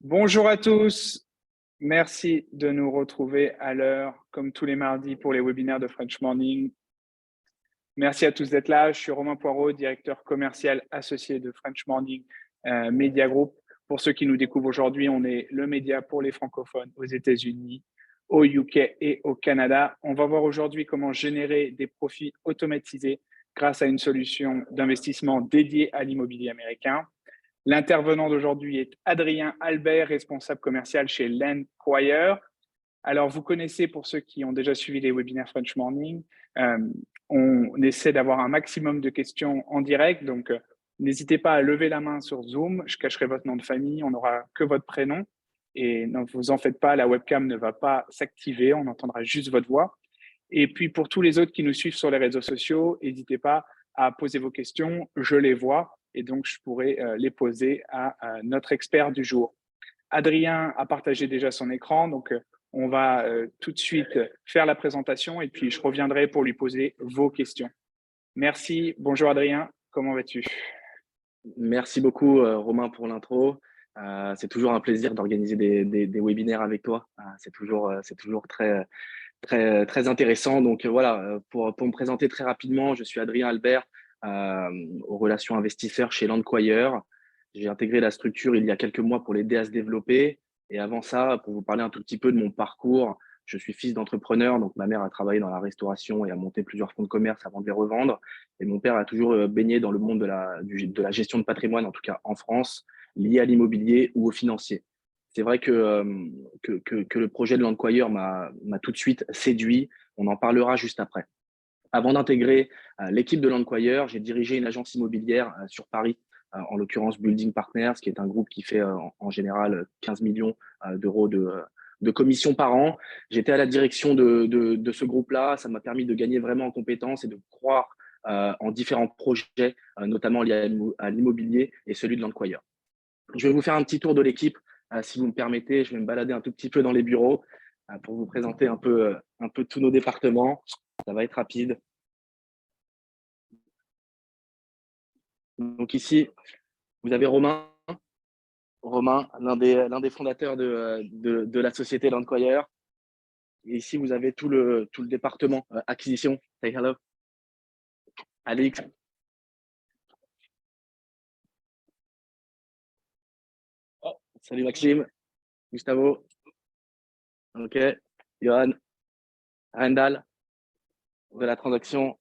Bonjour à tous, merci de nous retrouver à l'heure, comme tous les mardis, pour les webinaires de French Morning. Merci à tous d'être là. Je suis Romain Poirot, directeur commercial associé de French Morning Media Group. Pour ceux qui nous découvrent aujourd'hui, on est le média pour les francophones aux États-Unis, au UK et au Canada. On va voir aujourd'hui comment générer des profits automatisés grâce à une solution d'investissement dédiée à l'immobilier américain. L'intervenant d'aujourd'hui est Adrien Albert, responsable commercial chez Landquire. Alors, vous connaissez, pour ceux qui ont déjà suivi les webinaires French Morning, on essaie d'avoir un maximum de questions en direct. Donc, n'hésitez pas à lever la main sur Zoom. Je cacherai votre nom de famille. On n'aura que votre prénom. Et ne vous en faites pas, la webcam ne va pas s'activer. On entendra juste votre voix. Et puis, pour tous les autres qui nous suivent sur les réseaux sociaux, n'hésitez pas à poser vos questions. Je les vois et donc je pourrai les poser à notre expert du jour. Adrien a partagé déjà son écran, donc on va tout de suite faire la présentation et puis je reviendrai pour lui poser vos questions. Merci. Bonjour Adrien, comment vas-tu? Merci beaucoup, Romain, pour l'intro. C'est toujours un plaisir d'organiser des webinaires avec toi. C'est toujours très intéressant. Donc voilà, pour me présenter très rapidement, je suis Adrien Albert, aux relations investisseurs chez Landquire. J'ai intégré la structure il y a quelques mois pour l'aider à se développer. Et avant ça, pour vous parler un tout petit peu de mon parcours, je suis fils d'entrepreneur. Donc ma mère a travaillé dans la restauration et a monté plusieurs fonds de commerce avant de les revendre. Et mon père a toujours baigné dans le monde de la gestion de patrimoine, en tout cas en France, lié à l'immobilier ou au financier. C'est vrai que le projet de Landquire m'a tout de suite séduit. On en parlera juste après. Avant d'intégrer l'équipe de Landquire, j'ai dirigé une agence immobilière sur Paris, en l'occurrence Building Partners, qui est un groupe qui fait en général 15 millions d'euros de commissions par an. J'étais à la direction de ce groupe-là. Ça m'a permis de gagner vraiment en compétences et de croire en différents projets, notamment liés à l'immobilier et celui de Landquire. Je vais vous faire un petit tour de l'équipe, si vous me permettez. Je vais me balader un tout petit peu dans les bureaux pour vous présenter un peu tous nos départements. Ça va être rapide. Donc ici, vous avez Romain, l'un des fondateurs de la société Landquire. Et ici, vous avez tout le département acquisition. Say hello. Alix. Oh, salut Maxime. Gustavo. OK. Johan. Rendal de la transaction.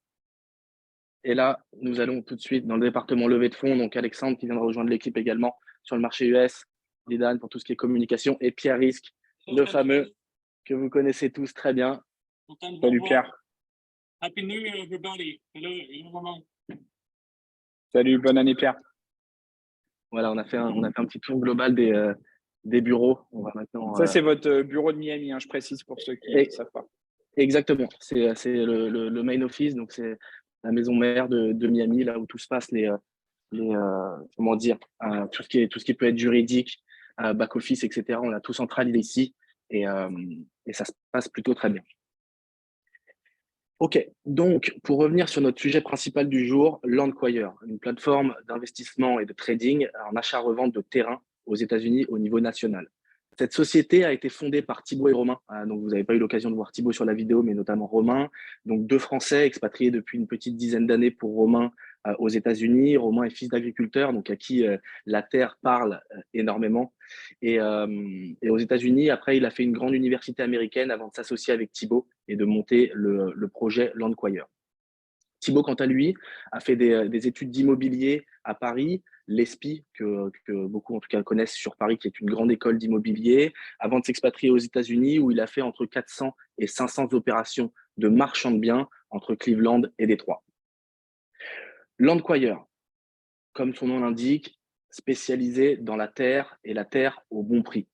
Et là, nous allons tout de suite dans le département levée de fonds. Donc Alexandre qui viendra rejoindre l'équipe également sur le marché US. Lidan pour tout ce qui est communication. Et Pierre Risque, le fameux que vous connaissez tous très bien. Salut Pierre. Happy New Year, everybody. Hello, Romain. Salut, bonne année Pierre. Voilà, on a fait un petit tour global des bureaux. On va maintenant. Ça, c'est votre bureau de Miami, hein, je précise pour ceux qui ne savent pas. Exactement. C'est le main office, donc c'est la maison mère de Miami, là où tout se passe, comment dire, tout ce qui peut être juridique, back office, etc. On a tout centralisé ici et ça se passe plutôt très bien. OK, donc pour revenir sur notre sujet principal du jour, Landquire, une plateforme d'investissement et de trading en achat-revente de terrain aux États-Unis au niveau national. Cette société a été fondée par Thibaut et Romain. Donc vous n'avez pas eu l'occasion de voir Thibaut sur la vidéo, mais notamment Romain. Donc deux Français expatriés depuis une petite dizaine d'années pour Romain aux États-Unis. Romain est fils d'agriculteur, donc à qui la terre parle énormément. Et aux États-Unis, après, il a fait une grande université américaine avant de s'associer avec Thibaut et de monter le projet Landquire. Thibaut, quant à lui, a fait des études d'immobilier à Paris, l'ESPI, que beaucoup en tout cas connaissent sur Paris, qui est une grande école d'immobilier, avant de s'expatrier aux États-Unis, où il a fait entre 400 et 500 opérations de marchand de biens entre Cleveland et Détroit. Landquire, comme son nom l'indique, spécialisé dans la terre et la terre au bon prix.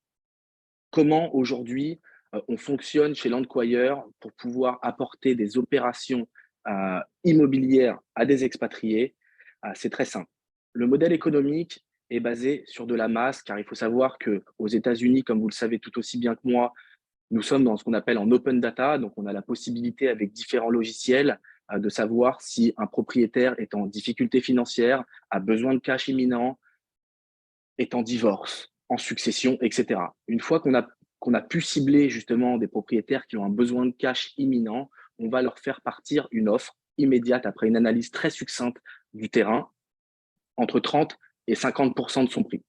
Comment aujourd'hui on fonctionne chez Landquire pour pouvoir apporter des opérations immobilières à des expatriés? C'est très simple. Le modèle économique est basé sur de la masse, car il faut savoir qu'aux États-Unis, comme vous le savez tout aussi bien que moi, nous sommes dans ce qu'on appelle en open data, donc on a la possibilité avec différents logiciels de savoir si un propriétaire est en difficulté financière, a besoin de cash imminent, est en divorce, en succession, etc. Une fois qu'on a pu cibler justement des propriétaires qui ont un besoin de cash imminent, on va leur faire partir une offre immédiate après une analyse très succincte du terrain, entre 30 et 50% de son prix.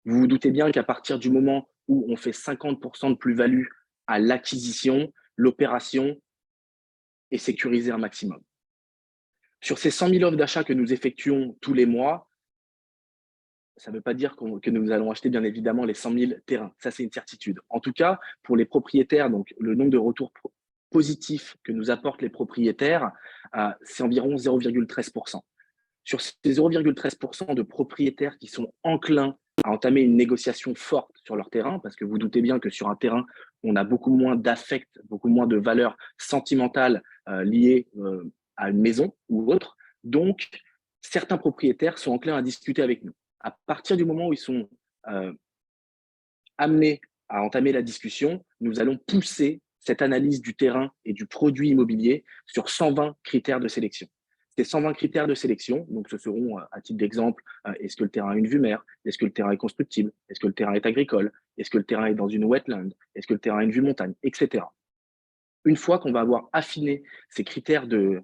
Vous vous doutez bien qu'à partir du moment où on fait 50% de plus-value à l'acquisition, l'opération est sécurisée un maximum. Sur ces 100 000 offres d'achat que nous effectuons tous les mois, ça ne veut pas dire que nous allons acheter bien évidemment les 100 000 terrains. Ça, c'est une certitude. En tout cas, pour les propriétaires, donc le nombre de retours positifs que nous apportent les propriétaires, c'est environ 0,13%. Sur ces 0,13% de propriétaires qui sont enclins à entamer une négociation forte sur leur terrain, parce que vous doutez bien que sur un terrain, on a beaucoup moins d'affect, beaucoup moins de valeurs sentimentales liées à une maison ou autre. Donc, certains propriétaires sont enclins à discuter avec nous. À partir du moment où ils sont amenés à entamer la discussion, nous allons pousser cette analyse du terrain et du produit immobilier sur 120 critères de sélection. Ces 120 critères de sélection, donc ce seront, à titre d'exemple, est-ce que le terrain a une vue mer? Est-ce que le terrain est constructible? Est-ce que le terrain est agricole? Est-ce que le terrain est dans une wetland? Est-ce que le terrain a une vue montagne? Etc. Une fois qu'on va avoir affiné ces critères de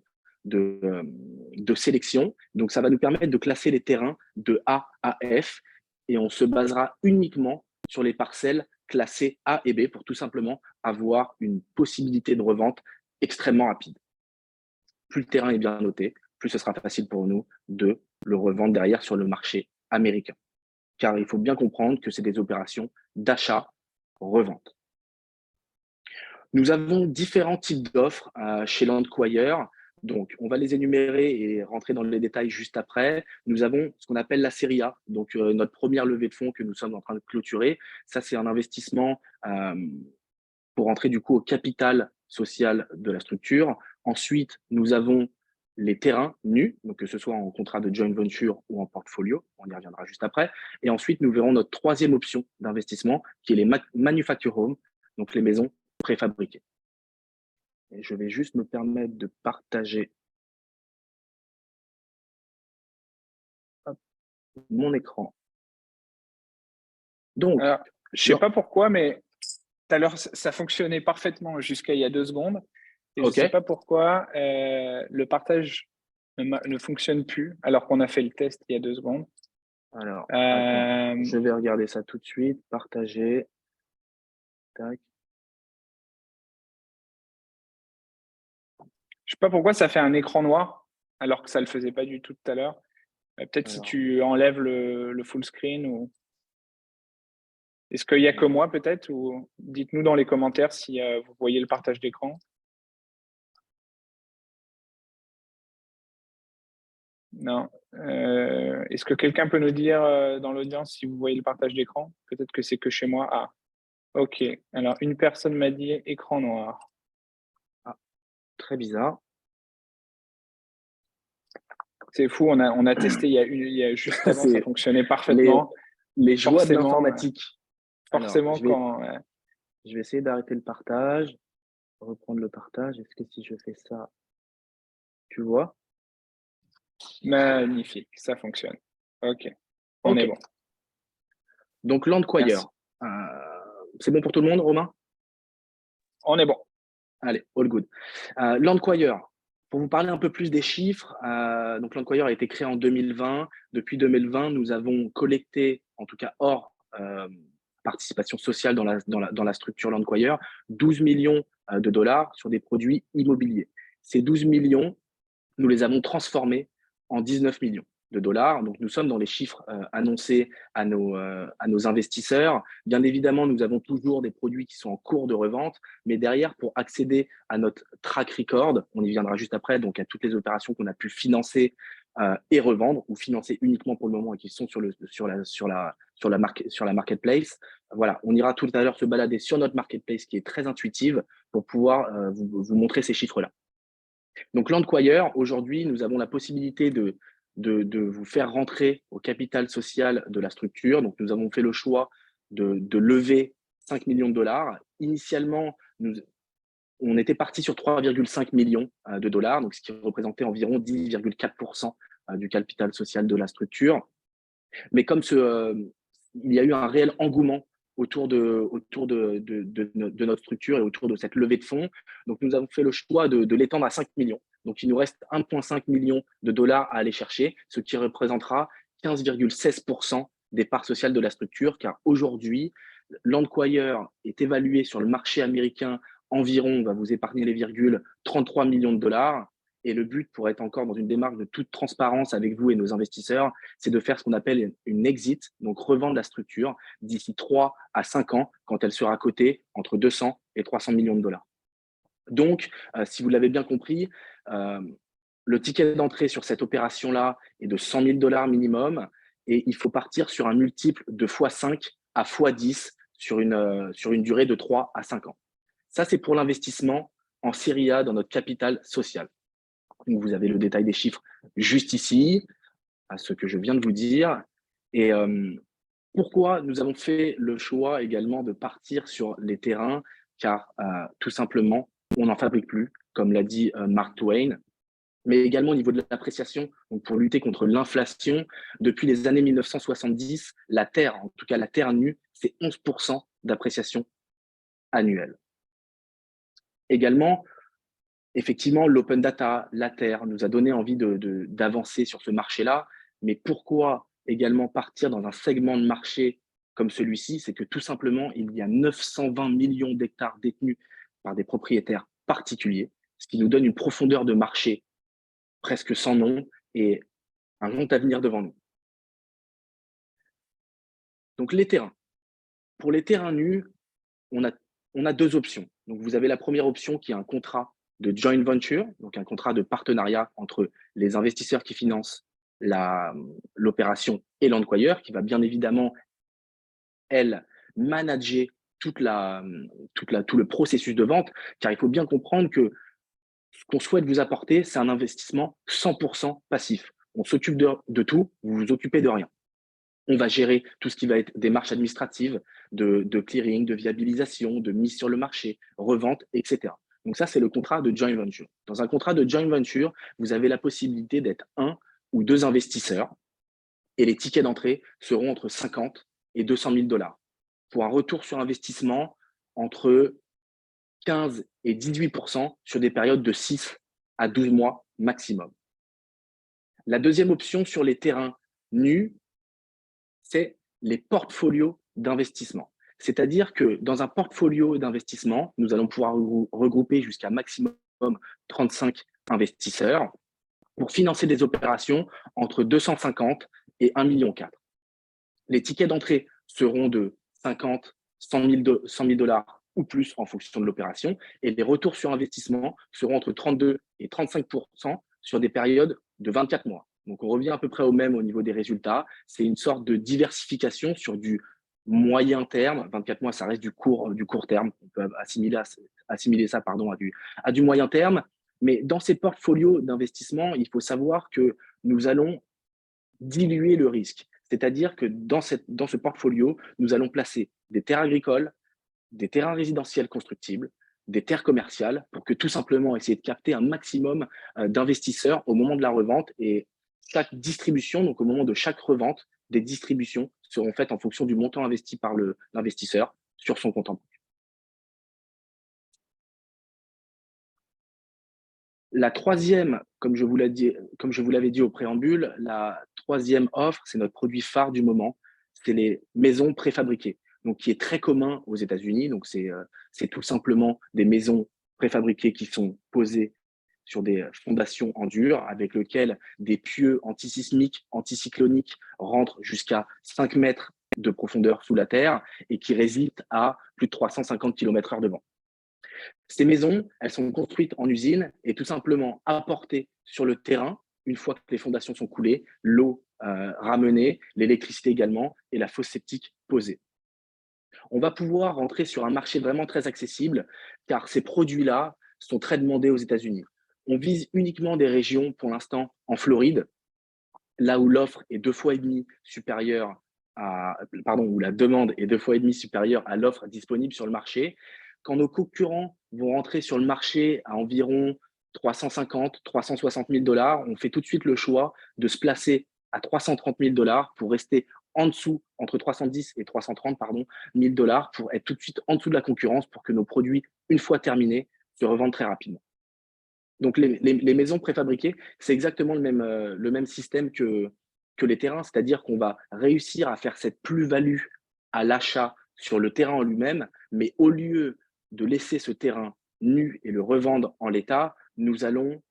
sélection, donc ça va nous permettre de classer les terrains de A à F et on se basera uniquement sur les parcelles classées A et B pour tout simplement avoir une possibilité de revente extrêmement rapide. Plus le terrain est bien noté, plus ce sera facile pour nous de le revendre derrière sur le marché américain. Car il faut bien comprendre que c'est des opérations d'achat-revente. Nous avons différents types d'offres chez Landquire. Donc, on va les énumérer et rentrer dans les détails juste après. Nous avons ce qu'on appelle la série A, donc notre première levée de fonds que nous sommes en train de clôturer. Ça, c'est un investissement pour entrer du coup au capital social de la structure. Ensuite, nous avons les terrains nus, donc que ce soit en contrat de joint venture ou en portfolio, on y reviendra juste après. Et ensuite, nous verrons notre troisième option d'investissement, qui est les manufacture homes, donc les maisons préfabriquées. Et je vais juste me permettre de partager mon écran. Donc, alors, je ne sais pas pourquoi, mais tout à l'heure, ça fonctionnait parfaitement jusqu'à il y a 2 secondes. Et je ne sais pas pourquoi le partage ne fonctionne plus alors qu'on a fait le test il y a 2 secondes. Alors, attends, je vais regarder ça tout de suite. Partager. Tac. Je ne sais pas pourquoi ça fait un écran noir alors que ça ne le faisait pas du tout tout à l'heure. Peut-être si tu enlèves le full screen ou… Est-ce qu'il n'y a que moi peut-être ou dites-nous dans les commentaires si vous voyez le partage d'écran. Non. Est-ce que quelqu'un peut nous dire dans l'audience si vous voyez le partage d'écran? Peut-être que c'est que chez moi. Ah, ok. Alors, une personne m'a dit écran noir. Ah, très bizarre. C'est fou, on a testé il y a juste avant, ça fonctionnait parfaitement. Les joies de l'informatique. Forcément, je vais essayer d'arrêter le partage, reprendre le partage. Est-ce que si je fais ça, tu vois? Magnifique, ça fonctionne. Ok, on est bon. Donc, Landquire, c'est bon pour tout le monde, Romain? On est bon. Allez, all good. Landquire, pour vous parler un peu plus des chiffres, donc Landquire a été créé en 2020. Depuis 2020, nous avons collecté, en tout cas hors participation sociale dans la structure Landquire, 12 millions de dollars sur des produits immobiliers. Ces 12 millions, nous les avons transformés en 19 millions de dollars. Donc, nous sommes dans les chiffres annoncés à nos investisseurs. Bien évidemment, nous avons toujours des produits qui sont en cours de revente, mais derrière, pour accéder à notre track record, on y viendra juste après, donc à toutes les opérations qu'on a pu financer et revendre ou financer uniquement pour le moment et qui sont sur la marketplace. Voilà, on ira tout à l'heure se balader sur notre marketplace qui est très intuitive pour pouvoir vous montrer ces chiffres-là. Donc, Landquire, aujourd'hui, nous avons la possibilité de vous faire rentrer au capital social de la structure. Donc, nous avons fait le choix de lever 5 millions de dollars. Initialement, on était parti sur 3,5 millions de dollars, donc ce qui représentait environ 10,4% du capital social de la structure. Mais comme il y a eu un réel engouement autour de notre structure et autour de cette levée de fonds. Donc, nous avons fait le choix de l'étendre à 5 millions. Donc, il nous reste 1,5 million de dollars à aller chercher, ce qui représentera 15,16% des parts sociales de la structure, car aujourd'hui, Landquire est évalué sur le marché américain environ, on va vous épargner les virgules, 33 millions de dollars. Et le but, pour être encore dans une démarche de toute transparence avec vous et nos investisseurs, c'est de faire ce qu'on appelle une exit, donc revendre la structure d'ici 3 à 5 ans, quand elle sera cotée entre 200 et 300 millions de dollars. Donc, si vous l'avez bien compris, le ticket d'entrée sur cette opération-là est de 100 000 dollars minimum, et il faut partir sur un multiple de x5 à x10 sur une durée de 3 à 5 ans. Ça, c'est pour l'investissement en Série A dans notre capital social. Donc, vous avez le détail des chiffres juste ici, à ce que je viens de vous dire. Et pourquoi nous avons fait le choix également de partir sur les terrains? Car tout simplement, on n'en fabrique plus, comme l'a dit Mark Twain, mais également au niveau de l'appréciation, donc pour lutter contre l'inflation. Depuis les années 1970, la terre, en tout cas la terre nue, c'est 11% d'appréciation annuelle. Également, effectivement, l'open data, la terre, nous a donné envie d'avancer sur ce marché-là. Mais pourquoi également partir dans un segment de marché comme celui-ci? C'est que tout simplement, il y a 920 millions d'hectares détenus par des propriétaires particuliers, ce qui nous donne une profondeur de marché presque sans nom et un long avenir devant nous. Donc les terrains. Pour les terrains nus, on a deux options. Donc vous avez la première option qui est un contrat de joint venture, donc un contrat de partenariat entre les investisseurs qui financent l'opération et Landquire, qui va bien évidemment, elle, manager tout le processus de vente, car il faut bien comprendre que ce qu'on souhaite vous apporter, c'est un investissement 100% passif. On s'occupe de tout, vous vous occupez de rien. On va gérer tout ce qui va être démarches administratives, de clearing, de viabilisation, de mise sur le marché, revente, etc. Donc ça, c'est le contrat de joint venture. Dans un contrat de joint venture, vous avez la possibilité d'être un ou deux investisseurs et les tickets d'entrée seront entre 50 et 200 000 dollars pour un retour sur investissement entre 15 et 18% sur des périodes de 6 à 12 mois maximum. La deuxième option sur les terrains nus, c'est les portfolios d'investissement. C'est-à-dire que dans un portfolio d'investissement, nous allons pouvoir regrouper jusqu'à maximum 35 investisseurs pour financer des opérations entre 250 et 1,4 million. Les tickets d'entrée seront de 50, 100 000 dollars ou plus en fonction de l'opération, et les retours sur investissement seront entre 32 et 35% sur des périodes de 24 mois. Donc, on revient à peu près au même au niveau des résultats. C'est une sorte de diversification sur du moyen terme. 24 mois, ça reste du court terme. On peut assimiler ça à du moyen terme. Mais dans ces portfolios d'investissement, il faut savoir que nous allons diluer le risque. C'est-à-dire que dans ce portfolio, nous allons placer des terres agricoles, des terrains résidentiels constructibles, des terres commerciales, pour que tout simplement essayer de capter un maximum d'investisseurs au moment de la revente. Et chaque distribution, donc au moment de chaque revente, des distributions seront faites en fonction du montant investi par l'investisseur sur son compte en banque. La troisième, comme je vous l'avais dit au préambule, la troisième offre, c'est notre produit phare du moment, c'est les maisons préfabriquées, donc qui est très commun aux États-Unis. Donc c'est tout simplement des maisons préfabriquées qui sont posées sur des fondations en dur, avec lesquelles des pieux antisismiques, anticycloniques rentrent jusqu'à 5 mètres de profondeur sous la terre et qui résistent à plus de 350 km/h de vent. Ces maisons, elles sont construites en usine et tout simplement apportées sur le terrain une fois que les fondations sont coulées, l'eau ramenée, l'électricité également et la fosse septique posée. On va pouvoir rentrer sur un marché vraiment très accessible car ces produits-là sont très demandés aux États-Unis. On vise uniquement des régions pour l'instant en Floride, là où l'offre est 2,5 fois supérieure où la demande est 2,5 fois supérieure à l'offre disponible sur le marché. Quand nos concurrents vont rentrer sur le marché à environ 350, 360 000 dollars, on fait tout de suite le choix de se placer à 330 000 dollars pour rester en dessous, entre 310 et 330 000 dollars pour être tout de suite en dessous de la concurrence pour que nos produits, une fois terminés, se revendent très rapidement. Donc, les maisons préfabriquées, c'est exactement le même système que les terrains, c'est-à-dire qu'on va réussir à faire cette plus-value à l'achat sur le terrain en lui-même, mais au lieu de laisser ce terrain nu et le revendre en l'état, nous allons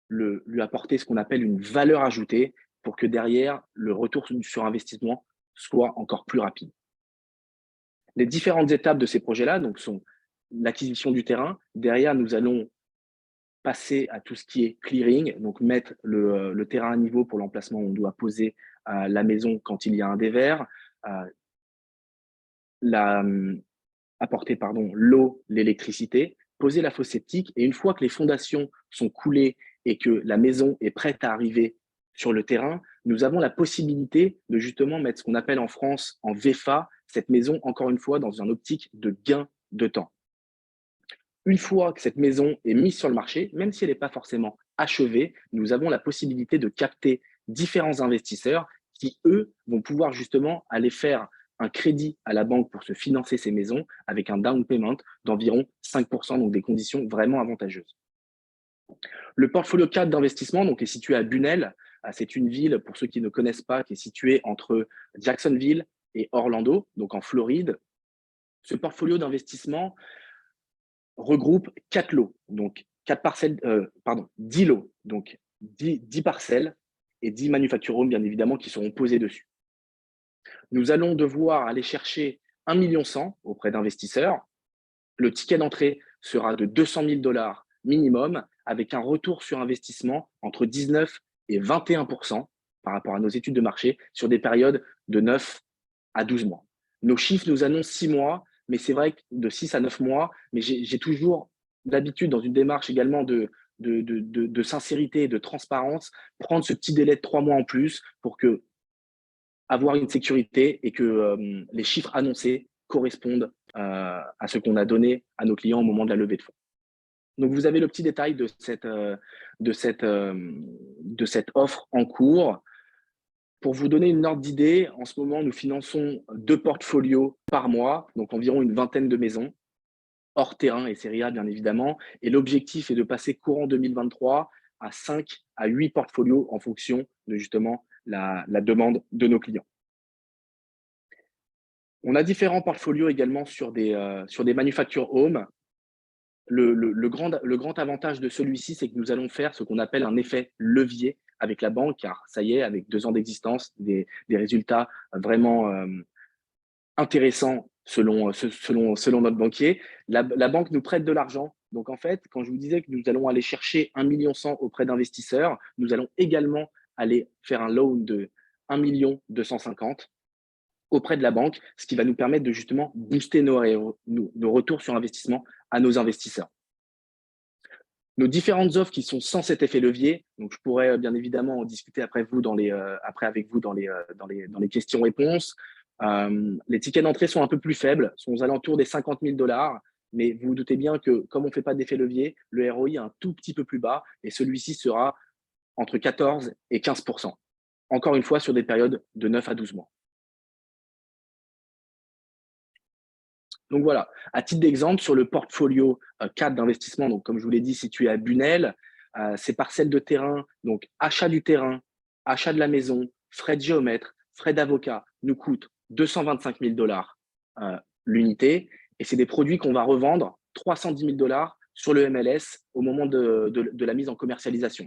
lui apporter ce qu'on appelle une valeur ajoutée pour que derrière, le retour sur investissement soit encore plus rapide. Les différentes étapes de ces projets-là donc, sont l'acquisition du terrain. Derrière, nous allons passer à tout ce qui est clearing, donc mettre le terrain à niveau pour l'emplacement où on doit poser la maison quand il y a un dévers, apporter l'eau, l'électricité, poser la fosse septique, et une fois que les fondations sont coulées et que la maison est prête à arriver sur le terrain, nous avons la possibilité de justement mettre ce qu'on appelle en France en VFA, cette maison, encore une fois, dans une optique de gain de temps. Une fois que cette maison est mise sur le marché, même si elle n'est pas forcément achevée, nous avons la possibilité de capter différents investisseurs qui, eux, vont pouvoir justement aller faire un crédit à la banque pour se financer ces maisons avec un down payment d'environ 5%, donc des conditions vraiment avantageuses. Le portfolio 4 d'investissement donc, est situé à Bunel. C'est une ville, pour ceux qui ne connaissent pas, qui est située entre Jacksonville et Orlando, donc en Floride. Ce portfolio d'investissement regroupe 4 lots, donc 10 lots, donc 10 parcelles et 10 manufacture homes, bien évidemment, qui seront posées dessus. Nous allons devoir aller chercher 1,1 million auprès d'investisseurs. Le ticket d'entrée sera de 200 000 dollars minimum, avec un retour sur investissement entre 19 et 21% par rapport à nos études de marché sur des périodes de 9 à 12 mois. Nos chiffres nous annoncent 6 mois, mais c'est vrai que de 6 à 9 mois, mais j'ai toujours l'habitude, dans une démarche également de sincérité et de transparence, prendre ce petit délai de 3 mois en plus pour avoir une sécurité et que les chiffres annoncés correspondent à ce qu'on a donné à nos clients au moment de la levée de fonds. Donc, vous avez le petit détail de cette offre en cours. Pour vous donner une ordre d'idée, en ce moment, nous finançons 2 portfolios par mois, donc environ une vingtaine de maisons, hors terrain et série A, bien évidemment. Et l'objectif est de passer courant 2023 à 5 à 8 portfolios en fonction de justement la demande de nos clients. On a différents portfolios également sur des manufacture homes. Le grand avantage de celui-ci, c'est que nous allons faire ce qu'on appelle un effet levier avec la banque, car ça y est, avec 2 ans d'existence, des résultats vraiment intéressants selon notre banquier. La banque nous prête de l'argent. Donc, en fait, quand je vous disais que nous allons aller chercher 1,1 million auprès d'investisseurs, nous allons également aller faire un loan de 1,250 million auprès de la banque, ce qui va nous permettre de justement booster nos retours sur investissement à nos investisseurs. Nos différentes offres qui sont sans cet effet levier, donc je pourrais bien évidemment en discuter après avec vous dans les questions-réponses. Les tickets d'entrée sont un peu plus faibles, sont aux alentours des 50 000 dollars, mais vous vous doutez bien que comme on ne fait pas d'effet levier, le ROI est un tout petit peu plus bas et celui-ci sera entre 14 et 15%. Encore une fois, sur des périodes de 9 à 12 mois. Donc voilà, à titre d'exemple, sur le portfolio 4 d'investissement, donc comme je vous l'ai dit, situé à Bunel, ces parcelles de terrain, donc achat du terrain, achat de la maison, frais de géomètre, frais d'avocat, nous coûtent 225 000 dollars l'unité. Et c'est des produits qu'on va revendre 310 000 dollars sur le MLS au moment de la mise en commercialisation.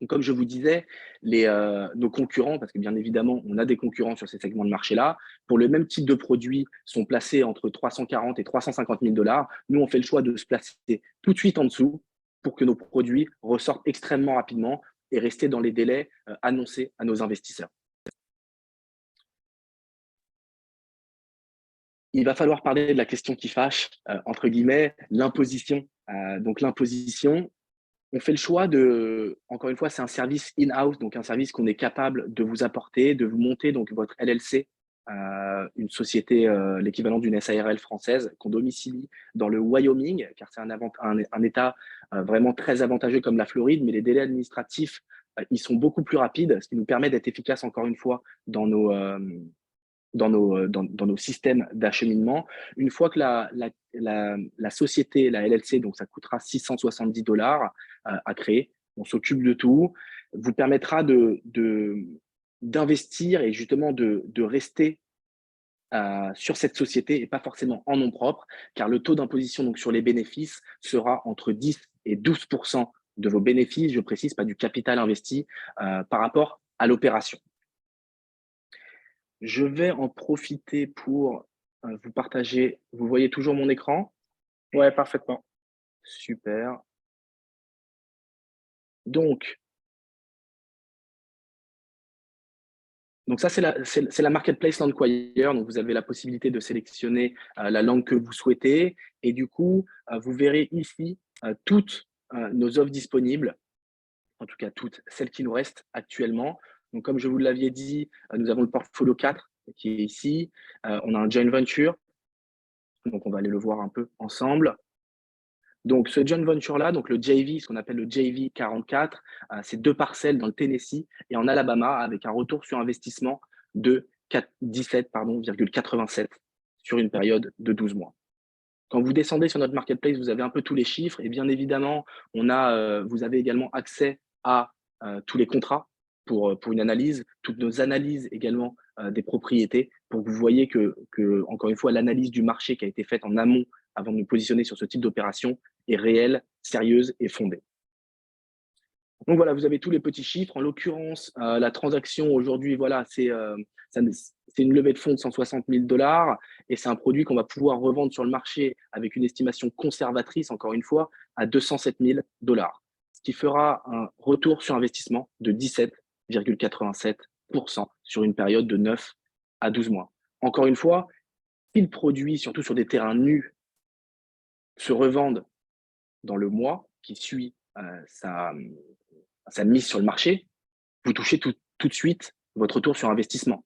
Donc, comme je vous disais, nos concurrents, parce que bien évidemment, on a des concurrents sur ces segments de marché-là, pour le même type de produits, sont placés entre 340 et 350 000 dollars. Nous, on fait le choix de se placer tout de suite en dessous pour que nos produits ressortent extrêmement rapidement et rester dans les délais annoncés à nos investisseurs. Il va falloir parler de la question qui fâche, entre guillemets, l'imposition. Donc, l'imposition, on fait le choix encore une fois, c'est un service in-house, donc un service qu'on est capable de vous apporter, de vous monter donc votre LLC, une société, l'équivalent d'une SARL française, qu'on domicilie dans le Wyoming, car c'est un État vraiment très avantageux comme la Floride, mais les délais administratifs, ils sont beaucoup plus rapides, ce qui nous permet d'être efficace encore une fois dans dans nos systèmes d'acheminement. Une fois que la société, la LLC, donc ça coûtera $670 à créer, on s'occupe de tout, vous permettra d'investir et justement de rester sur cette société et pas forcément en nom propre, car le taux d'imposition donc sur les bénéfices sera entre 10 et 12% de vos bénéfices, je précise, pas du capital investi, par rapport à l'opération. Je vais en profiter pour vous partager. Vous voyez toujours mon écran? Ouais, parfaitement. Super. Donc ça, c'est la Marketplace Landquire. Donc, vous avez la possibilité de sélectionner la langue que vous souhaitez. Et du coup, vous verrez ici toutes nos offres disponibles, en tout cas toutes celles qui nous restent actuellement. Donc, comme je vous l'aviez dit, nous avons le portfolio 4 qui est ici. On a un joint venture. Donc, on va aller le voir un peu ensemble. Donc, ce joint venture-là, donc le JV, ce qu'on appelle le JV 44, c'est 2 parcelles dans le Tennessee et en Alabama avec un retour sur investissement de 17,87 sur une période de 12 mois. Quand vous descendez sur notre marketplace, vous avez un peu tous les chiffres et bien évidemment, vous avez également accès à tous les contrats pour une analyse, toutes nos analyses également des propriétés pour que vous voyez que, encore une fois, l'analyse du marché qui a été faite en amont avant de nous positionner sur ce type d'opération est réelle, sérieuse et fondée. Donc voilà, vous avez tous les petits chiffres. En l'occurrence, la transaction aujourd'hui, voilà, c'est une levée de fonds de $160 000 et c'est un produit qu'on va pouvoir revendre sur le marché avec une estimation conservatrice, encore une fois, à $207 000, ce qui fera un retour sur investissement de 17,87% sur une période de 9 à 12 mois. Encore une fois, si le produit, surtout sur des terrains nus, se revendent dans le mois qui suit sa mise sur le marché, vous touchez tout de suite votre retour sur investissement.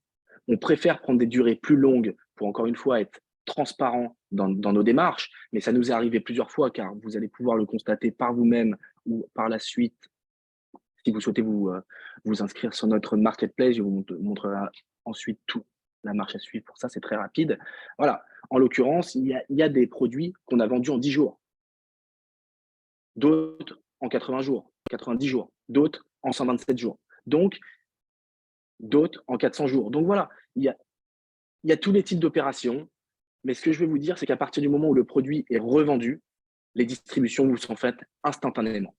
On préfère prendre des durées plus longues pour, encore une fois, être transparent dans nos démarches, mais ça nous est arrivé plusieurs fois car vous allez pouvoir le constater par vous-même ou par la suite. Si vous souhaitez vous inscrire sur notre marketplace, je vous montrerai ensuite toute la marche à suivre. Pour ça, c'est très rapide. Voilà. En l'occurrence, il y a des produits qu'on a vendus en 10 jours. D'autres en 80 jours, 90 jours, d'autres en 127 jours, donc d'autres en 400 jours. Donc voilà, il y a tous les types d'opérations, mais ce que je vais vous dire, c'est qu'à partir du moment où le produit est revendu, les distributions vous sont faites instantanément.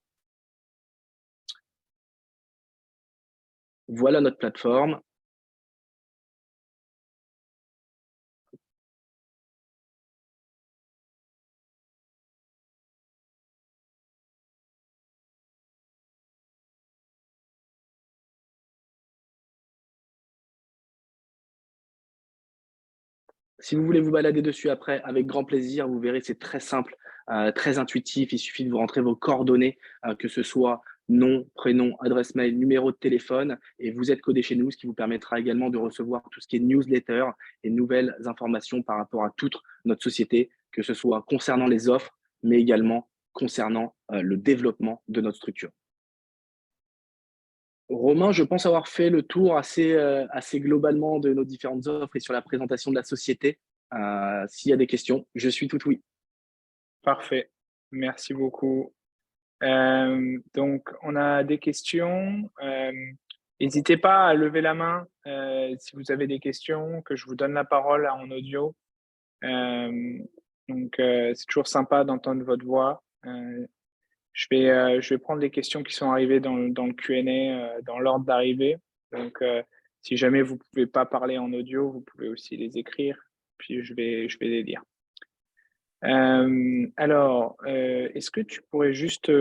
Voilà notre plateforme. Si vous voulez vous balader dessus après, avec grand plaisir, vous verrez, c'est très simple, très intuitif. Il suffit de vous rentrer vos coordonnées, que ce soit nom, prénom, adresse mail, numéro de téléphone, et vous êtes codé chez nous, ce qui vous permettra également de recevoir tout ce qui est newsletter et nouvelles informations par rapport à toute notre société, que ce soit concernant les offres, mais également concernant le développement de notre structure. Romain, je pense avoir fait le tour assez globalement de nos différentes offres et sur la présentation de la société. S'il y a des questions, je suis tout oui. Parfait. Merci beaucoup. Donc, on a des questions. N'hésitez pas à lever la main si vous avez des questions, que je vous donne la parole en audio. Donc, c'est toujours sympa d'entendre votre voix. Je vais prendre les questions qui sont arrivées dans le Q&A dans l'ordre d'arrivée. Donc, si jamais vous ne pouvez pas parler en audio, vous pouvez aussi les écrire, puis je vais les lire. Alors, est-ce que tu pourrais juste,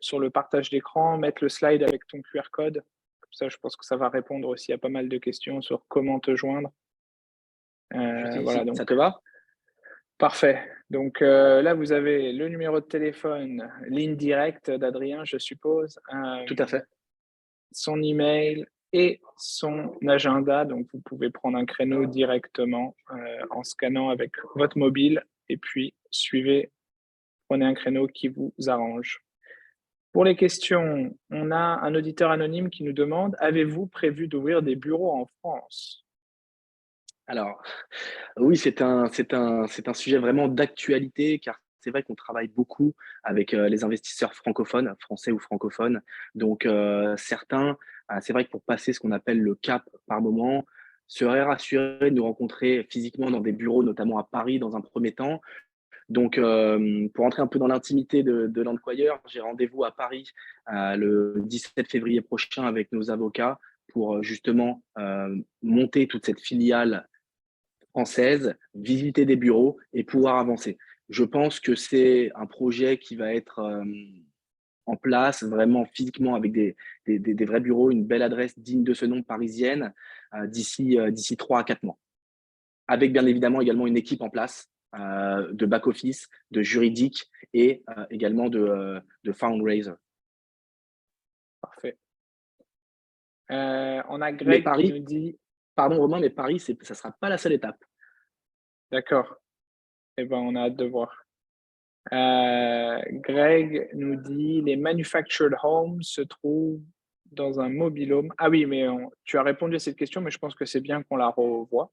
sur le partage d'écran, mettre le slide avec ton QR code? Comme ça, je pense que ça va répondre aussi à pas mal de questions sur comment te joindre. Voilà, donc, ça te va? Parfait. Donc là, vous avez le numéro de téléphone, ligne directe d'Adrien, je suppose. Tout à fait. Son email et son agenda. Donc, vous pouvez prendre un créneau directement en scannant avec votre mobile et puis prenez un créneau qui vous arrange. Pour les questions, on a un auditeur anonyme qui nous demande: avez-vous prévu d'ouvrir des bureaux en France? Alors, oui, c'est un sujet vraiment d'actualité car c'est vrai qu'on travaille beaucoup avec, les investisseurs francophones, français ou francophones. Donc, certains, c'est vrai que pour passer ce qu'on appelle le cap par moment, seraient rassurés de nous rencontrer physiquement dans des bureaux, notamment à Paris dans un premier temps. Donc, pour entrer un peu dans l'intimité de l'employeur, j'ai rendez-vous à Paris, le 17 février prochain avec nos avocats pour, justement, monter toute cette filiale française, visiter des bureaux et pouvoir avancer. Je pense que c'est un projet qui va être, en place vraiment physiquement avec des vrais bureaux, une belle adresse digne de ce nom parisienne, d'ici 3 à 4 mois. Avec bien évidemment également une équipe en place, de back office, de juridique et également de fundraiser. Parfait. On a Mais Greg qui Paris, nous dit, pardon Romain, mais Paris, ça sera pas la seule étape. d'accord, eh ben, on a hâte de voir. Greg nous dit, les manufactured homes se trouvent dans un mobile home. Ah oui, mais tu as répondu à cette question, mais je pense que c'est bien qu'on la revoie.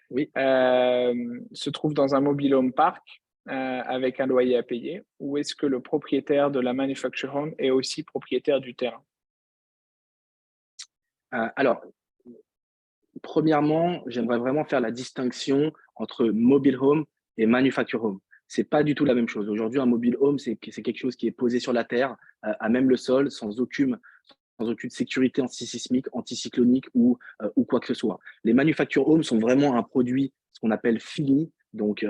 Oui. Se trouve dans un mobile home park avec un loyer à payer, ou est-ce que le propriétaire de la manufactured home est aussi propriétaire du terrain? Alors, premièrement, j'aimerais vraiment faire la distinction entre mobile home et manufacture home. C'est pas du tout la même chose. Aujourd'hui, un mobile home, c'est quelque chose qui est posé sur la terre, à même le sol, sans aucune sécurité antisismique, anticyclonique ou quoi que ce soit. Les manufacture homes sont vraiment un produit, ce qu'on appelle fini, donc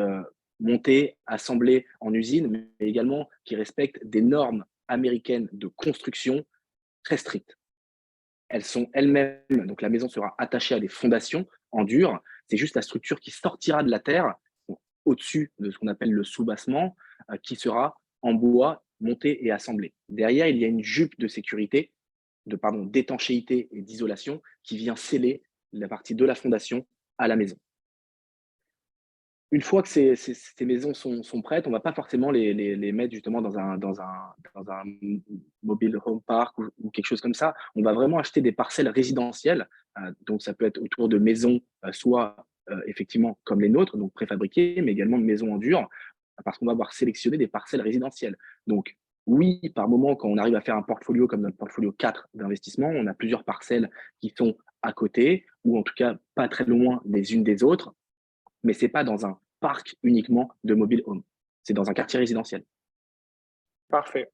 monté, assemblé en usine, mais également qui respectent des normes américaines de construction très strictes. Elles sont elles-mêmes, donc la maison sera attachée à des fondations en dur. C'est juste la structure qui sortira de la terre, donc au-dessus de ce qu'on appelle le soubassement, qui sera en bois, monté et assemblé. Derrière, il y a une jupe de sécurité, d'étanchéité et d'isolation qui vient sceller la partie de la fondation à la maison. Une fois que ces maisons sont prêtes, on ne va pas forcément les mettre justement dans un mobile home park ou quelque chose comme ça. On va vraiment acheter des parcelles résidentielles. Donc, ça peut être autour de maisons, soit effectivement comme les nôtres, donc préfabriquées, mais également de maisons en dur, parce qu'on va avoir sélectionné des parcelles résidentielles. Donc, oui, par moment, quand on arrive à faire un portfolio comme notre portfolio 4 d'investissement, on a plusieurs parcelles qui sont à côté, ou en tout cas pas très loin les unes des autres, mais c'est pas dans un parc uniquement de mobile home. C'est dans un quartier résidentiel. Parfait.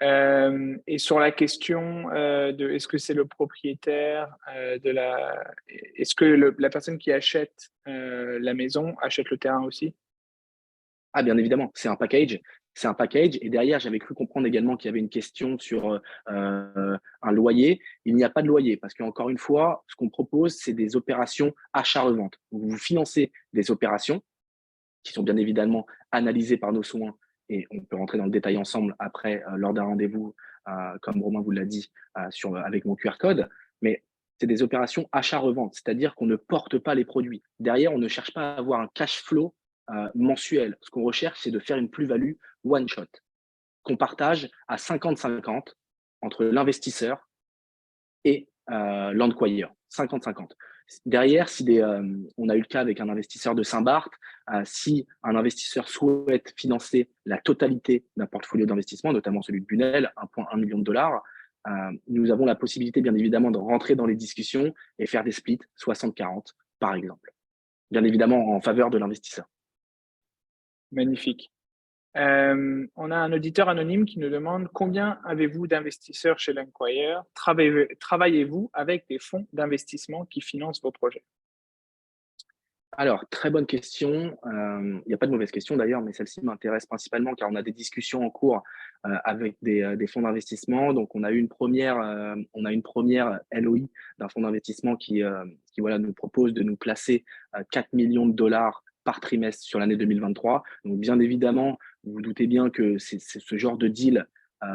Et sur la question de est-ce que c'est le propriétaire est-ce que la personne qui achète la maison achète le terrain aussi? Ah, bien évidemment, c'est un package. C'est un package. Et derrière, j'avais cru comprendre également qu'il y avait une question sur un loyer. Il n'y a pas de loyer parce qu'encore une fois, ce qu'on propose, c'est des opérations achat-revente. Vous financez des opérations qui sont bien évidemment analysées par nos soins et on peut rentrer dans le détail ensemble après lors d'un rendez-vous, comme Romain vous l'a dit, avec mon QR code. Mais c'est des opérations achat-revente, c'est-à-dire qu'on ne porte pas les produits. Derrière, on ne cherche pas à avoir un cash flow mensuel. Ce qu'on recherche, c'est de faire une plus-value one shot qu'on partage à 50-50 entre l'investisseur et l'enquire, 50-50. Derrière, on a eu le cas avec un investisseur de Saint-Barth, si un investisseur souhaite financer la totalité d'un portfolio d'investissement, notamment celui de Bunel, 1,1 million de dollars, nous avons la possibilité, bien évidemment, de rentrer dans les discussions et faire des splits 60-40, par exemple. Bien évidemment, en faveur de l'investisseur. Magnifique. On a un auditeur anonyme qui nous demande combien avez-vous d'investisseurs chez l'Enquire? Travaillez-vous avec des fonds d'investissement qui financent vos projets? Alors, très bonne question. Il n'y a pas de mauvaise question d'ailleurs, mais celle-ci m'intéresse principalement car on a des discussions en cours avec des fonds d'investissement. Donc, on a une première LOI d'un fonds d'investissement qui voilà, nous propose de nous placer 4 millions de dollars par trimestre sur l'année 2023. Donc, bien évidemment, vous vous doutez bien que ce genre de deal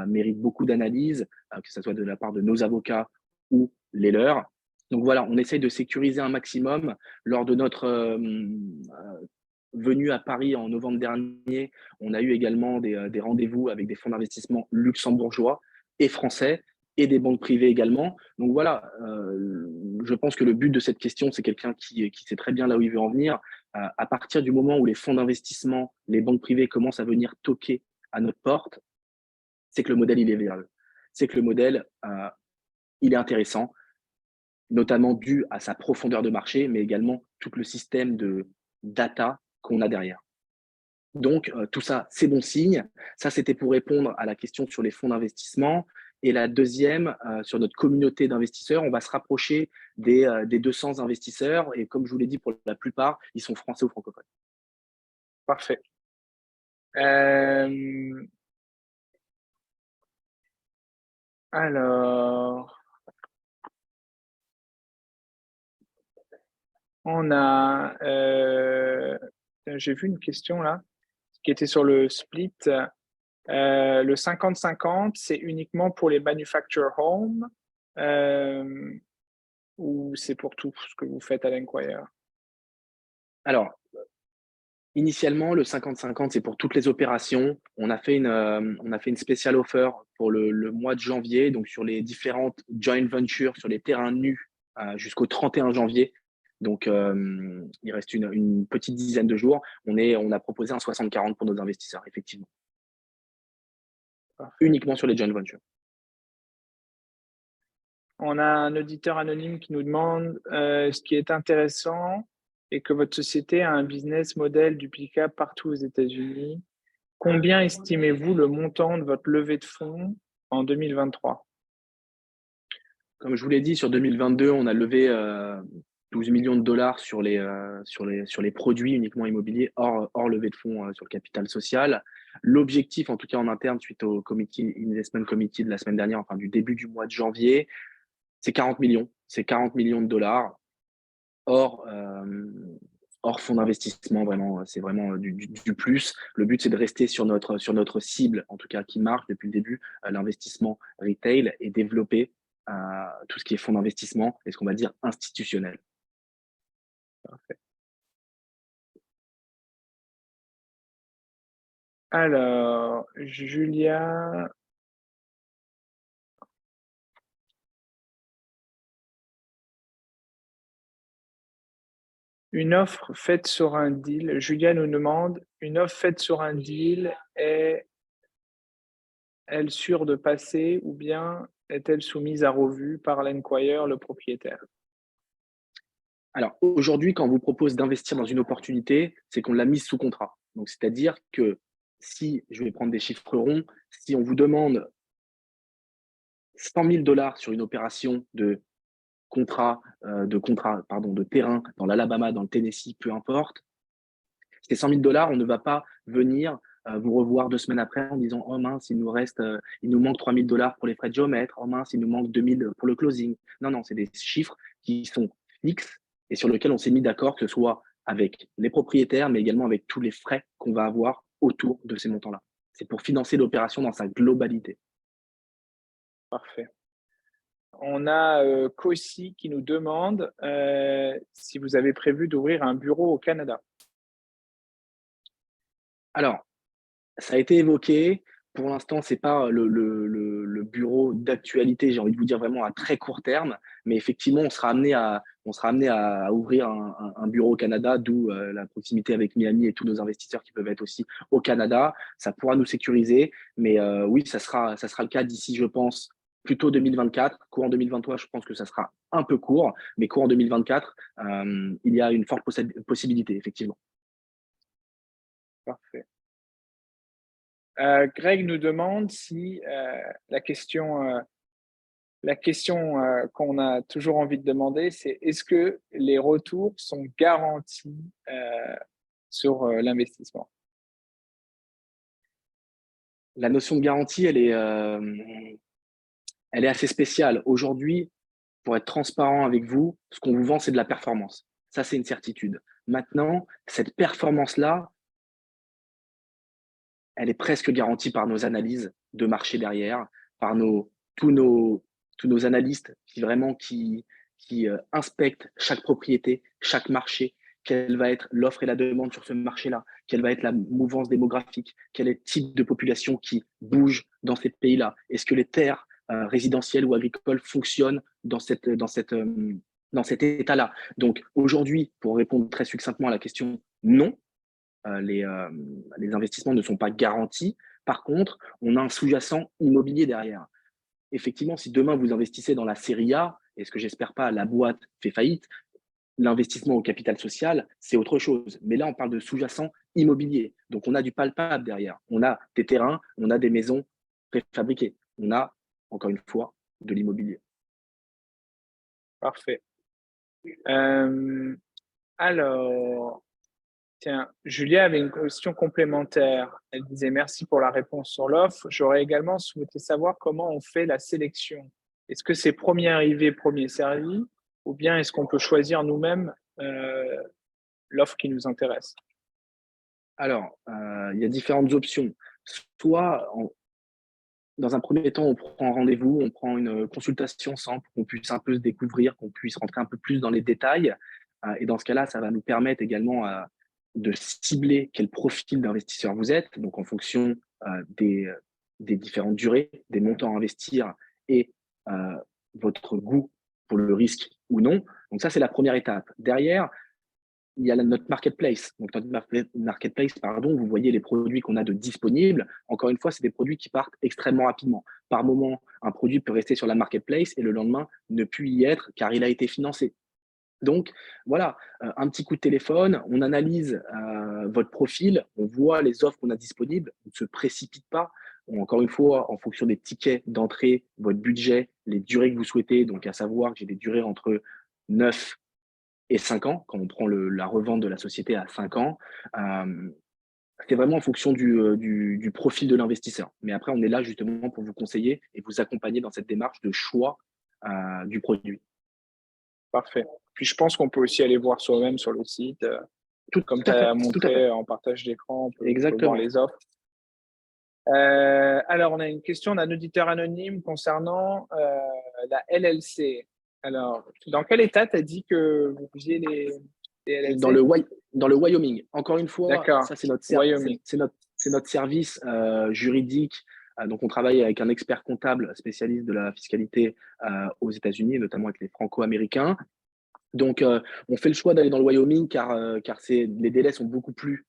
mérite beaucoup d'analyse, que ce soit de la part de nos avocats ou les leurs. Donc voilà, on essaye de sécuriser un maximum. Lors de notre venue à Paris en novembre dernier, on a eu également des rendez-vous avec des fonds d'investissement luxembourgeois et français. et des banques privées également. Donc voilà, je pense que le but de cette question, c'est quelqu'un qui sait très bien là où il veut en venir. À partir du moment où les fonds d'investissement, les banques privées commencent à venir toquer à notre porte, c'est que le modèle, il est viable. C'est que le modèle, il est intéressant, notamment dû à sa profondeur de marché, mais également tout le système de data qu'on a derrière. Donc, tout ça, c'est bon signe. Ça, c'était pour répondre à la question sur les fonds d'investissement. Et la deuxième, sur notre communauté d'investisseurs, on va se rapprocher des 200 investisseurs. Et comme je vous l'ai dit, pour la plupart, ils sont français ou francophones. Parfait. Alors, on a, j'ai vu une question là, qui était sur le split. Le 50-50, c'est uniquement pour les manufactured homes ou c'est pour tout ce que vous faites à l'Enquire? Alors, initialement, le 50-50, c'est pour toutes les opérations. On a fait une spéciale offer pour le mois de janvier, donc sur les différentes joint ventures, sur les terrains nus jusqu'au 31 janvier. Donc, il reste une petite dizaine de jours. On a proposé un 60-40 pour nos investisseurs, effectivement. Parfait. Uniquement sur les joint ventures. On a un auditeur anonyme qui nous demande ce qui est intéressant et que votre société a un business model duplicable partout aux États-Unis. Combien estimez-vous le montant de votre levée de fonds en 2023? Comme je vous l'ai dit, sur 2022, on a levé 12 millions de dollars sur les produits uniquement immobiliers, hors levée de fonds sur le capital social. L'objectif, en tout cas en interne, suite au Investment Committee de la semaine dernière, enfin du début du mois de janvier, c'est 40 millions. C'est 40 millions de dollars hors fonds d'investissement, vraiment, c'est vraiment du plus. Le but, c'est de rester sur notre cible, en tout cas qui marche depuis le début, l'investissement retail, et développer tout ce qui est fonds d'investissement et ce qu'on va dire institutionnel. Parfait. Alors, Julia, une offre faite sur un deal, Julia nous demande, une offre faite sur un deal, est-elle sûre de passer ou bien est-elle soumise à revue par l'Enquire, le propriétaire? Alors aujourd'hui, quand on vous propose d'investir dans une opportunité, c'est qu'on l'a mise sous contrat. Donc c'est-à-dire que si, je vais prendre des chiffres ronds, si on vous demande 100 000 dollars sur une opération de terrain dans l'Alabama, dans le Tennessee, peu importe, ces 100 000 dollars, on ne va pas venir vous revoir 2 semaines après en disant oh mince, il nous manque 3 000 dollars pour les frais de géomètre, oh mince, il nous manque 2 000 pour le closing. Non, c'est des chiffres qui sont fixes et sur lesquels on s'est mis d'accord, que ce soit avec les propriétaires, mais également avec tous les frais qu'on va avoir autour de ces montants-là. C'est pour financer l'opération dans sa globalité. Parfait. On a Kossi qui nous demande si vous avez prévu d'ouvrir un bureau au Canada. Alors, ça a été évoqué. Pour l'instant, ce n'est pas le bureau d'actualité, j'ai envie de vous dire vraiment à très court terme. Mais effectivement, on sera amené à ouvrir un bureau au Canada, d'où la proximité avec Miami et tous nos investisseurs qui peuvent être aussi au Canada. Ça pourra nous sécuriser. Mais oui, ça sera le cas d'ici, je pense, plutôt 2024. Courant 2023, je pense que ça sera un peu court. Mais courant 2024, il y a une forte possibilité, effectivement. Parfait. Greg nous demande si la question qu'on a toujours envie de demander, c'est est-ce que les retours sont garantis sur l'investissement? La notion de garantie, elle est assez spéciale. Aujourd'hui, pour être transparent avec vous, ce qu'on vous vend, c'est de la performance. Ça, c'est une certitude. Maintenant, cette performance-là, elle est presque garantie par nos analyses de marché derrière, par tous nos analystes qui inspectent chaque propriété, chaque marché, quelle va être l'offre et la demande sur ce marché-là, quelle va être la mouvance démographique, quel est le type de population qui bouge dans ces pays-là. Est-ce que les terres résidentiel ou agricole fonctionne dans cet état-là. Donc aujourd'hui, pour répondre très succinctement à la question, non, les investissements ne sont pas garantis. Par contre, on a un sous-jacent immobilier derrière. Effectivement, si demain vous investissez dans la série A, et ce que j'espère pas, la boîte fait faillite, l'investissement au capital social, c'est autre chose. Mais là, on parle de sous-jacent immobilier. Donc, on a du palpable derrière. On a des terrains, on a des maisons préfabriquées. On a, encore une fois, de l'immobilier. Parfait. Alors, tiens, Julia avait une question complémentaire. Elle disait merci pour la réponse sur l'offre. J'aurais également souhaité savoir comment on fait la sélection. Est-ce que c'est premier arrivé, premier servi, ou bien est-ce qu'on peut choisir nous-mêmes l'offre qui nous intéresse? Alors, il y a différentes options. Soit, dans un premier temps, on prend rendez-vous, on prend une consultation ensemble pour qu'on puisse un peu se découvrir, qu'on puisse rentrer un peu plus dans les détails. Et dans ce cas-là, ça va nous permettre également de cibler quel profil d'investisseur vous êtes, donc en fonction des différentes durées, des montants à investir et votre goût pour le risque ou non. Donc ça, c'est la première étape. Derrière, il y a notre marketplace. Donc, notre marketplace, pardon, vous voyez les produits qu'on a de disponibles. Encore une fois, c'est des produits qui partent extrêmement rapidement. Par moment, un produit peut rester sur la marketplace et le lendemain ne plus y être car il a été financé. Donc, voilà, un petit coup de téléphone, on analyse votre profil, on voit les offres qu'on a disponibles, on ne se précipite pas. Encore une fois, en fonction des tickets d'entrée, votre budget, les durées que vous souhaitez, donc à savoir que j'ai des durées entre 9 et 5 ans, quand on prend la revente de la société à 5 ans. C'est vraiment en fonction du profil de l'investisseur. Mais après, on est là justement pour vous conseiller et vous accompagner dans cette démarche de choix du produit. Parfait. Puis je pense qu'on peut aussi aller voir soi-même sur le site. Comme tu as montré en partage d'écran, on peut voir les offres. Alors, on a une question d'un auditeur anonyme concernant la LLC. Alors, dans quel état tu as dit que vous faisiez les LLC? Dans le Wyoming. Encore une fois, ça c'est notre service juridique. Donc, on travaille avec un expert comptable spécialiste de la fiscalité aux États-Unis, notamment avec les Franco-Américains. Donc, on fait le choix d'aller dans le Wyoming car les délais sont beaucoup plus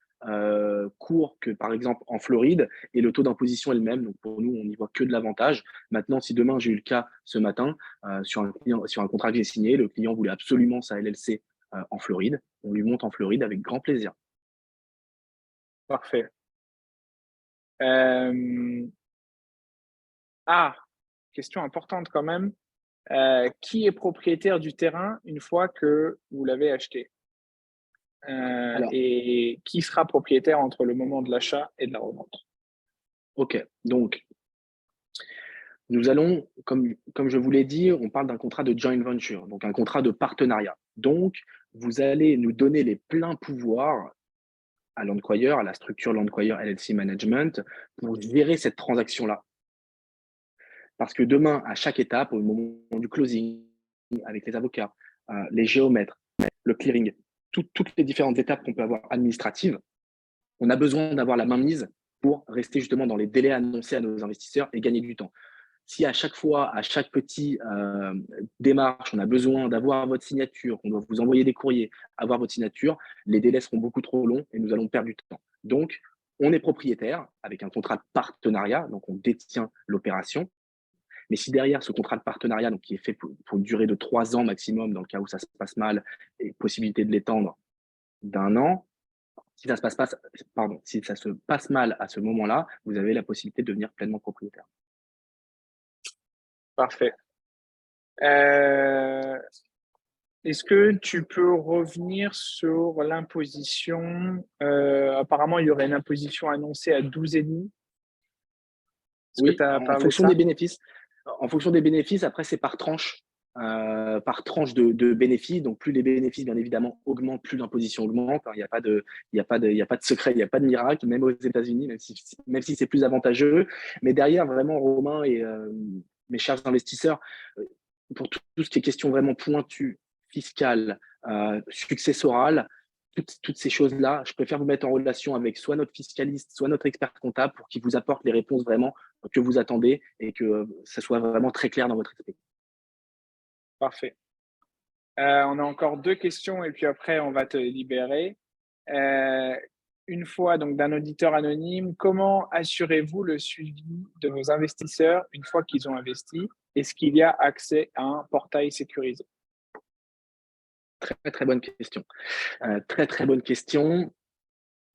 courts que, par exemple, en Floride et le taux d'imposition est le même. Donc, pour nous, on n'y voit que de l'avantage. Maintenant, si demain, j'ai eu le cas ce matin sur un contrat que j'ai signé, le client voulait absolument sa LLC en Floride. On lui monte en Floride avec grand plaisir. Parfait. Question importante quand même. Qui est propriétaire du terrain une fois que vous l'avez acheté? Et qui sera propriétaire entre le moment de l'achat et de la revente? Ok, donc nous allons, comme je vous l'ai dit, on parle d'un contrat de joint venture, donc un contrat de partenariat. Donc, vous allez nous donner les pleins pouvoirs à l'Endquire, à la structure L'Endquire LLC Management, pour gérer cette transaction-là. Parce que demain, à chaque étape, au moment du closing, avec les avocats, les géomètres, le clearing, toutes les différentes étapes qu'on peut avoir administratives, on a besoin d'avoir la main mise pour rester justement dans les délais annoncés à nos investisseurs et gagner du temps. Si à chaque fois, à chaque petit démarche, on a besoin d'avoir votre signature, qu'on doit vous envoyer des courriers, avoir votre signature, les délais seront beaucoup trop longs et nous allons perdre du temps. Donc, on est propriétaire avec un contrat de partenariat, donc on détient l'opération. Mais si derrière ce contrat de partenariat, donc qui est fait pour une durée de 3 ans maximum, dans le cas où ça se passe mal, et possibilité de l'étendre d'1 an, si ça se passe mal à ce moment-là, vous avez la possibilité de devenir pleinement propriétaire. Parfait. Est-ce que tu peux revenir sur l'imposition? Apparemment, il y aurait une imposition annoncée à 12,5. Oui, en fonction des bénéfices. En fonction des bénéfices, après, c'est par tranche de bénéfices. Donc, plus les bénéfices, bien évidemment, augmentent, plus l'imposition augmente. Il n'y a pas de secret, il n'y a pas de miracle, même aux États-Unis, même si c'est plus avantageux. Mais derrière, vraiment, Romain et mes chers investisseurs, pour tout ce qui est question vraiment pointue, fiscale, successorale, toutes ces choses-là, je préfère vous mettre en relation avec soit notre fiscaliste, soit notre expert comptable pour qu'il vous apporte les réponses vraiment que vous attendez et que ça soit vraiment très clair dans votre esprit. Parfait. On a encore 2 questions et puis après, on va te libérer. Une fois, donc d'un auditeur anonyme, comment assurez-vous le suivi de vos investisseurs une fois qu'ils ont investi? Est-ce qu'il y a accès à un portail sécurisé? Très, très bonne question. Très, très bonne question.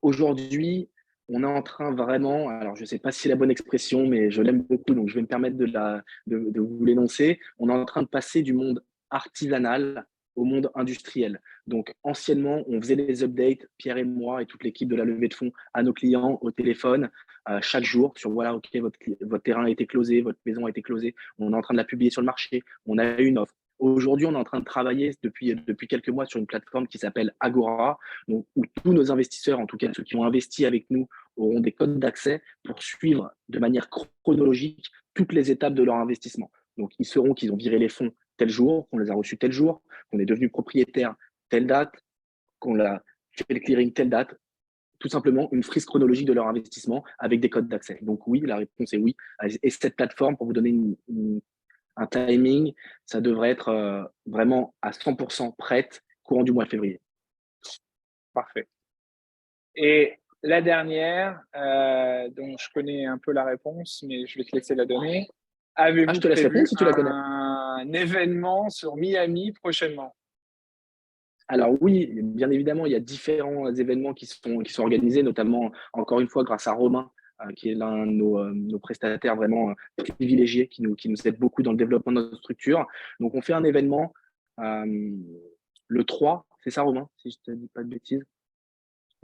Aujourd'hui, on est en train vraiment, alors je ne sais pas si c'est la bonne expression, mais je l'aime beaucoup, donc je vais me permettre de vous l'énoncer. On est en train de passer du monde artisanal au monde industriel. Donc, anciennement, on faisait des updates, Pierre et moi et toute l'équipe de la levée de fonds, à nos clients au téléphone, chaque jour, sur voilà, OK, votre terrain a été closé, votre maison a été closée, on est en train de la publier sur le marché, on a une offre. Aujourd'hui, on est en train de travailler depuis quelques mois sur une plateforme qui s'appelle Agora, donc, où tous nos investisseurs, en tout cas ceux qui ont investi avec nous, auront des codes d'accès pour suivre de manière chronologique toutes les étapes de leur investissement. Donc, ils sauront qu'ils ont viré les fonds tel jour, qu'on les a reçus tel jour, qu'on est devenu propriétaire telle date, qu'on a fait le clearing telle date. Tout simplement une frise chronologique de leur investissement avec des codes d'accès. Donc oui, la réponse est oui. Et cette plateforme, pour vous donner un timing, ça devrait être vraiment à 100% prête courant du mois de février. Parfait. Et la dernière, dont je connais un peu la réponse, mais je vais te laisser la donner. Avez-vous je te laisse prévu répondre si tu la connais. un événement sur Miami prochainement? Alors oui, bien évidemment, il y a différents événements qui sont organisés, notamment, encore une fois, grâce à Romain, qui est l'un de nos prestataires vraiment privilégiés, qui nous aide beaucoup dans le développement de notre structure. Donc, on fait un événement le 3, c'est ça, Romain, si je ne te dis pas de bêtises?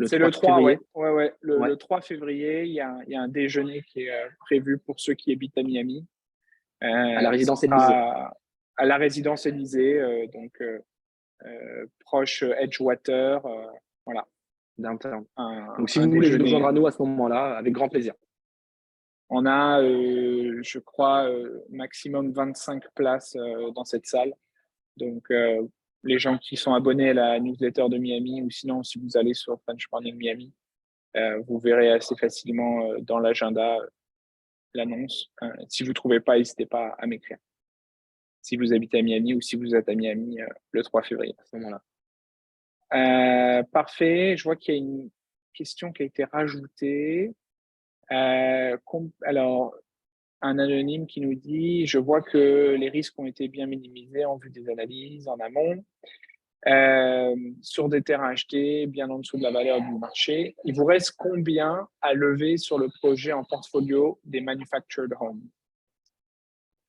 C'est le 3, février. ouais. Ouais. Le 3 février, il y a un déjeuner qui est prévu pour ceux qui habitent à Miami. À la résidence Ce Élysée. sera à la résidence Élysée, donc proche Edgewater, voilà. Downtown. Un, Donc, si un vous voulez nous déjeuner. joindre à nous à ce moment-là, avec grand plaisir. On a, je crois, maximum 25 places dans cette salle. Donc, les gens qui sont abonnés à la newsletter de Miami, ou sinon, si vous allez sur French Morning Miami, vous verrez assez facilement dans l'agenda l'annonce. Si vous ne trouvez pas, n'hésitez pas à m'écrire. Si vous habitez à Miami ou si vous êtes à Miami le 3 février, à ce moment-là. Parfait. Je vois qu'il y a une question qui a été rajoutée. Alors, un anonyme qui nous dit « Je vois que les risques ont été bien minimisés en vue des analyses en amont. Sur des terrains achetés bien en dessous de la valeur du marché. Il vous reste combien à lever sur le projet en portfolio des manufactured homes ?»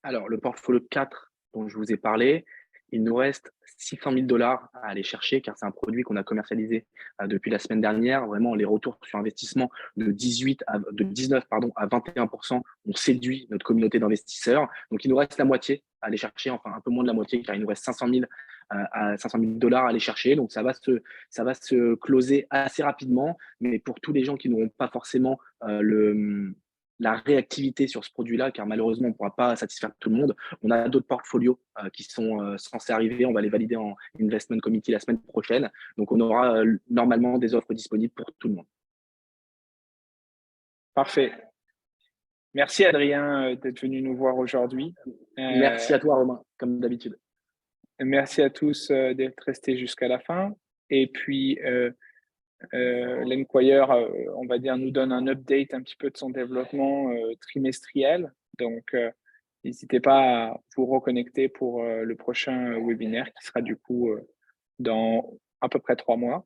Alors, le portfolio 4 dont je vous ai parlé, il nous reste $600 000 à aller chercher car c'est un produit qu'on a commercialisé depuis la semaine dernière. Vraiment, les retours sur investissement de 19 à 21% ont séduit notre communauté d'investisseurs. Donc, il nous reste la moitié à aller chercher, enfin un peu moins de la moitié car il nous reste $500 000 à aller chercher. Donc, ça va se closer assez rapidement. Mais pour tous les gens qui n'auront pas forcément la réactivité sur ce produit-là, car malheureusement, on ne pourra pas satisfaire tout le monde. On a d'autres portfolios qui sont censés arriver. On va les valider en Investment Committee la semaine prochaine. Donc, on aura normalement des offres disponibles pour tout le monde. Parfait. Merci Adrien d'être venu nous voir aujourd'hui. Merci à toi Romain, comme d'habitude. Merci à tous d'être restés jusqu'à la fin. Et puis, l'Enquire, on va dire, nous donne un update un petit peu de son développement trimestriel. Donc, n'hésitez pas à vous reconnecter pour le prochain webinaire qui sera du coup dans à peu près 3 mois.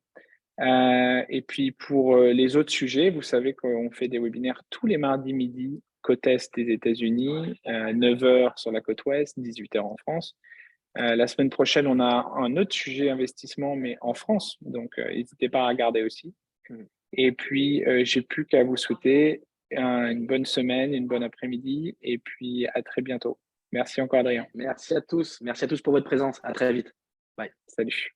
Et puis, pour les autres sujets, vous savez qu'on fait des webinaires tous les mardis midi, côte Est des États-Unis, 9h sur la côte Ouest, 18h en France. La semaine prochaine, on a un autre sujet investissement, mais en France. Donc, n'hésitez pas à regarder aussi. Et puis, j'ai plus qu'à vous souhaiter une bonne semaine, une bonne après-midi. Et puis, à très bientôt. Merci encore, Adrien. Merci à tous. Merci à tous pour votre présence. À très vite. Bye. Salut.